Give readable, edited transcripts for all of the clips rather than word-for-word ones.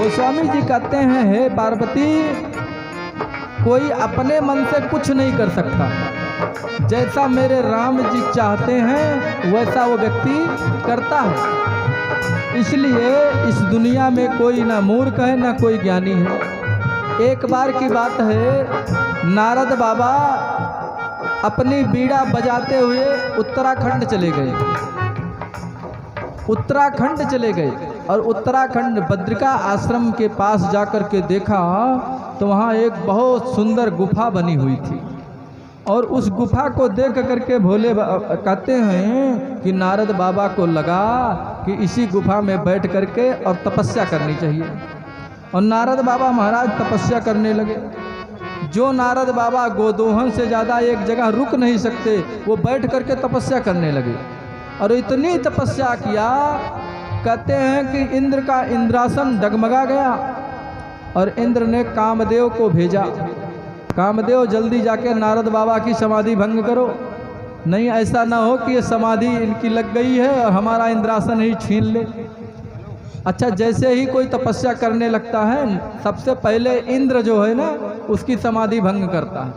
गोस्वामी जी कहते हैं, हे पार्वती, कोई अपने मन से कुछ नहीं कर सकता। जैसा मेरे राम जी चाहते हैं वैसा वो व्यक्ति करता है। इसलिए इस दुनिया में कोई ना मूर्ख है ना कोई ज्ञानी है। एक बार की बात है, नारद बाबा अपनी बीड़ा बजाते हुए उत्तराखंड चले गए। उत्तराखंड चले गए और उत्तराखंड बद्रिका आश्रम के पास जाकर के देखा तो वहाँ एक बहुत सुंदर गुफा बनी हुई थी। और उस गुफा को देख करके भोले कहते हैं कि नारद बाबा को लगा कि इसी गुफा में बैठ करके और तपस्या करनी चाहिए। और नारद बाबा महाराज तपस्या करने लगे। जो नारद बाबा गोदोहन से ज़्यादा एक जगह रुक नहीं सकते, वो बैठ करके तपस्या करने लगे। और इतनी तपस्या किया, कहते हैं कि इंद्र का इंद्रासन डगमगा गया। और इंद्र ने कामदेव को भेजा, कामदेव जल्दी जाके नारद बाबा की समाधि भंग करो, नहीं ऐसा ना हो कि ये समाधि इनकी लग गई है और हमारा इंद्रासन ही छीन ले। अच्छा, जैसे ही कोई तपस्या करने लगता है, सबसे पहले इंद्र जो है ना उसकी समाधि भंग करता है।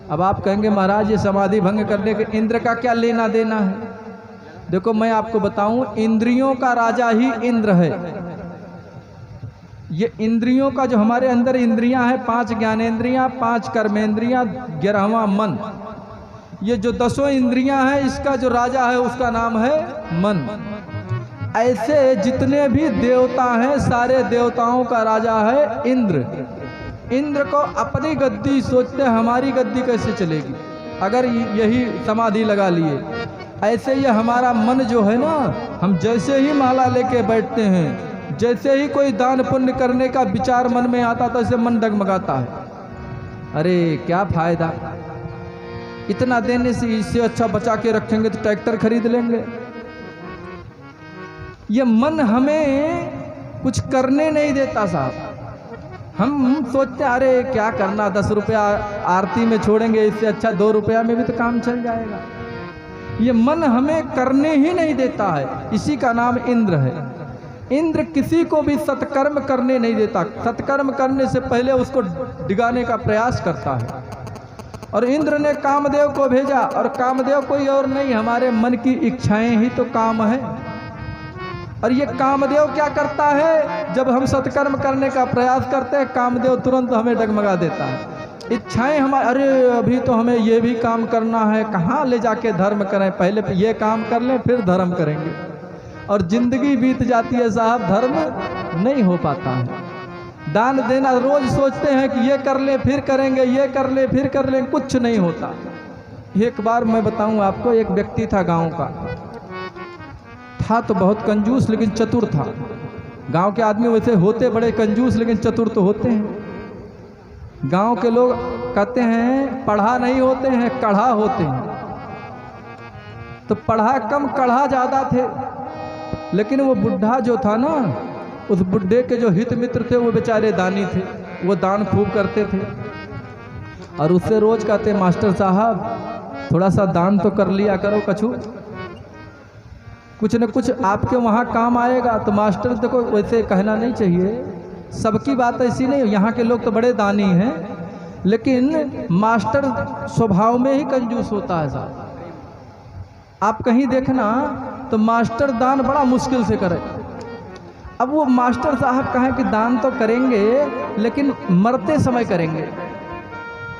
अब आप कहेंगे महाराज ये समाधि भंग करने के इंद्र का क्या लेना देना है? देखो मैं आपको बताऊं, इंद्रियों का राजा ही इंद्र है। ये इंद्रियों का जो हमारे अंदर इंद्रियां हैं, 5 ज्ञानेंद्रियां, 5 कर्मेंद्रियां, 11वां मन, ये जो 10 इंद्रियां हैं, इसका जो राजा है उसका नाम है मन। ऐसे जितने भी देवता हैं, सारे देवताओं का राजा है इंद्र। इंद्र को अपनी गद्दी सोचते हमारी गद्दी कैसे चलेगी अगर यही समाधि लगा लिए। ऐसे ये हमारा मन जो है ना, हम जैसे ही माला लेके बैठते हैं, जैसे ही कोई दान पुण्य करने का विचार मन में आता तो ऐसे मन डगमगाता है। अरे क्या फायदा, इतना देने से, इससे अच्छा बचा के रखेंगे तो ट्रैक्टर खरीद लेंगे। ये मन हमें कुछ करने नहीं देता साहब। हम सोचते अरे क्या करना, 10 रुपया आरती में छोड़ेंगे, इससे अच्छा 2 रुपया में भी तो काम चल जाएगा। ये मन हमें करने ही नहीं देता है, इसी का नाम इंद्र है। इंद्र किसी को भी सत्कर्म करने नहीं देता, सत्कर्म करने से पहले उसको डिगाने का प्रयास करता है। और इंद्र ने कामदेव को भेजा, और कामदेव कोई और नहीं, हमारे मन की इच्छाएं ही तो काम है। और ये कामदेव क्या करता है, जब हम सत्कर्म करने का प्रयास करते हैं, कामदेव तुरंत हमें डगमगा देता है। इच्छाएं हमारे, अरे अभी तो हमें ये भी काम करना है, कहाँ ले जाके धर्म करें, पहले ये काम कर लें फिर धर्म करेंगे। और जिंदगी बीत जाती है साहब, धर्म नहीं हो पाता है। दान देना रोज सोचते हैं कि ये कर लें फिर करेंगे, ये कर लें फिर कर लें, कुछ नहीं होता। एक बार मैं बताऊं आपको, एक व्यक्ति था गांव का, था तो बहुत कंजूस लेकिन चतुर था। गांव के आदमी वैसे होते बड़े कंजूस लेकिन चतुर तो होते हैं। गांव के लोग कहते हैं पढ़ा नहीं होते हैं, कढ़ा होते हैं। तो पढ़ा कम कढ़ा ज़्यादा थे। लेकिन वो बुढ़ा जो था ना, उस बुढ़े के जो हित मित्र थे वो बेचारे दानी थे, वो दान खूब करते थे। और उससे रोज कहते मास्टर साहब थोड़ा सा दान तो कर लिया करो, कछु कुछ न कुछ आपके वहाँ काम आएगा। तो मास्टर देखो वैसे कहना नहीं चाहिए, सबकी बात ऐसी नहीं, यहाँ के लोग तो बड़े दानी हैं, लेकिन मास्टर स्वभाव में ही कंजूस होता है साहब। आप कहीं देखना तो मास्टर दान बड़ा मुश्किल से करे। अब वो मास्टर साहब कहें कि दान तो करेंगे लेकिन मरते समय करेंगे,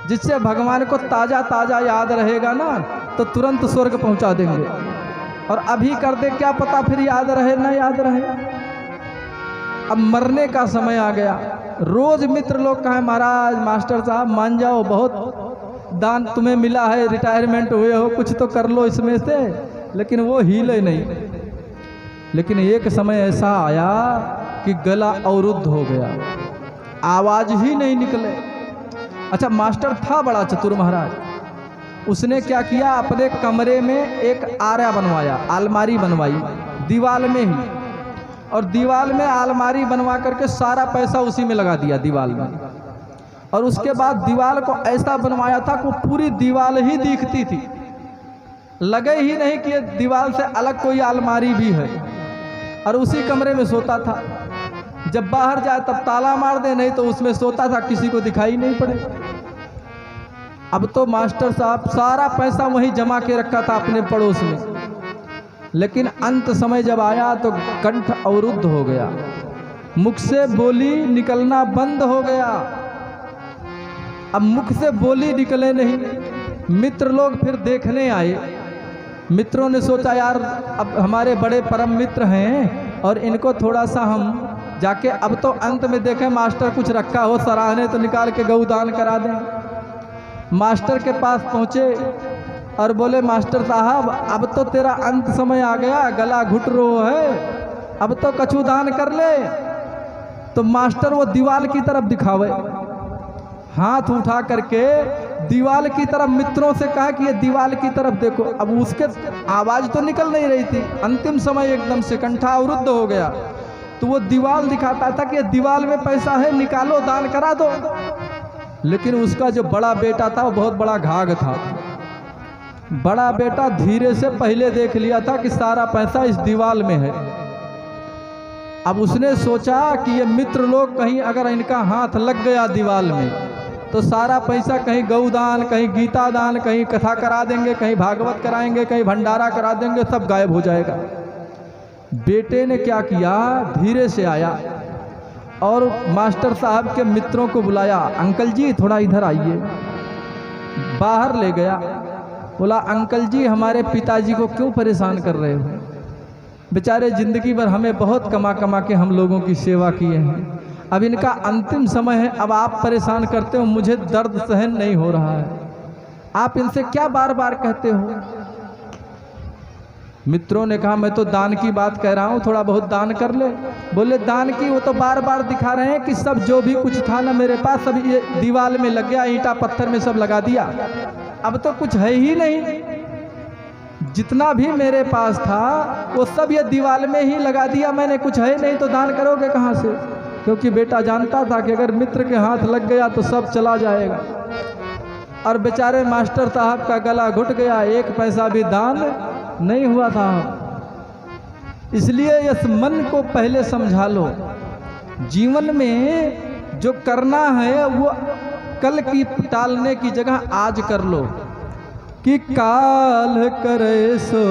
जिससे भगवान को ताज़ा ताज़ा याद रहेगा ना तो तुरंत स्वर्ग पहुंचा देंगे। और अभी कर दे क्या पता फिर याद रहे ना याद रहे। अब मरने का समय आ गया, रोज मित्र लोग कहें महाराज मास्टर साहब मान जाओ, बहुत दान तुम्हें मिला है, रिटायरमेंट हुए हो, कुछ तो कर लो इसमें से। लेकिन वो हिले नहीं। लेकिन एक समय ऐसा आया कि गला अवरुद्ध हो गया, आवाज ही नहीं निकले। अच्छा, मास्टर था बड़ा चतुर महाराज, उसने क्या किया, अपने कमरे में एक आरा बनवाया, अलमारी बनवाई दीवार में ही, और दीवार में अलमारी बनवा करके सारा पैसा उसी में लगा दिया दीवार में। और उसके बाद दीवार को ऐसा बनवाया था कि पूरी दीवार ही दिखती थी, लगे ही नहीं कि दीवार से अलग कोई अलमारी भी है। और उसी कमरे में सोता था। जब बाहर जाए तब ताला मार दे, नहीं तो उसमें सोता था, किसी को दिखाई नहीं पड़े। अब तो मास्टर साहब सारा पैसा वहीं जमा के रखा था अपने पड़ोस में, लेकिन अंत समय जब आया तो कंठ अवरुद्ध हो गया, मुख से बोली निकलना बंद हो गया। अब मुख से बोली निकले नहीं, मित्र लोग फिर देखने आए। मित्रों ने सोचा यार अब हमारे बड़े परम मित्र हैं और इनको थोड़ा सा हम जाके, अब तो अंत में देखें मास्टर कुछ रखा हो सराहने तो निकाल के गौदान करा दें। मास्टर के पास पहुँचे और बोले मास्टर साहब अब तो तेरा अंत समय आ गया, गला घुट रो है, अब तो कछु दान कर ले। तो मास्टर वो दीवार की तरफ दिखावे, हाथ उठा करके दीवार की तरफ मित्रों से कहा कि ये दीवार की तरफ देखो। अब उसके आवाज तो निकल नहीं रही थी, अंतिम समय एकदम से कंठा अवरुद्ध हो गया। तो वो दीवार दिखाता था कि दीवार में पैसा है, निकालो दान करा दो। लेकिन उसका जो बड़ा बेटा था वो बहुत बड़ा घाघ था। बड़ा बेटा धीरे से पहले देख लिया था कि सारा पैसा इस दीवार में है। अब उसने सोचा कि ये मित्र लोग कहीं अगर इनका हाथ लग गया दीवार में तो सारा पैसा कहीं गौदान, कहीं गीता दान, कहीं कथा करा देंगे, कहीं भागवत कराएंगे, कहीं भंडारा करा देंगे, सब गायब हो जाएगा। बेटे ने क्या किया, धीरे से आया और मास्टर साहब के मित्रों को बुलाया, अंकल जी थोड़ा इधर आइए। बाहर ले गया, बोला अंकल जी हमारे पिताजी को क्यों परेशान कर रहे हो, बेचारे जिंदगी भर हमें बहुत कमा कमा के हम लोगों की सेवा किए हैं, अब इनका अंतिम समय है, अब आप परेशान करते हो, मुझे दर्द सहन नहीं हो रहा है, आप इनसे क्या बार बार कहते हो। मित्रों ने कहा मैं तो दान की बात कह रहा हूँ, थोड़ा बहुत दान कर ले। बोले दान की, वो तो बार बार दिखा रहे हैं कि सब जो भी कुछ था ना मेरे पास सब ये दीवार में लग गया, ईंटा पत्थर में सब लगा दिया, अब तो कुछ है ही नहीं, जितना भी मेरे पास था वो सब ये दीवार में ही लगा दिया मैंने, कुछ है नहीं, तो दान करोगे कहाँ से। क्योंकि बेटा जानता था कि अगर मित्र के हाथ लग गया तो सब चला जाएगा। और बेचारे मास्टर साहब का गला घुट गया, एक पैसा भी दान नहीं हुआ था। इसलिए इस मन को पहले समझा लो, जीवन में जो करना है वो कल की टालने की जगह आज कर लो, कि काल करे सो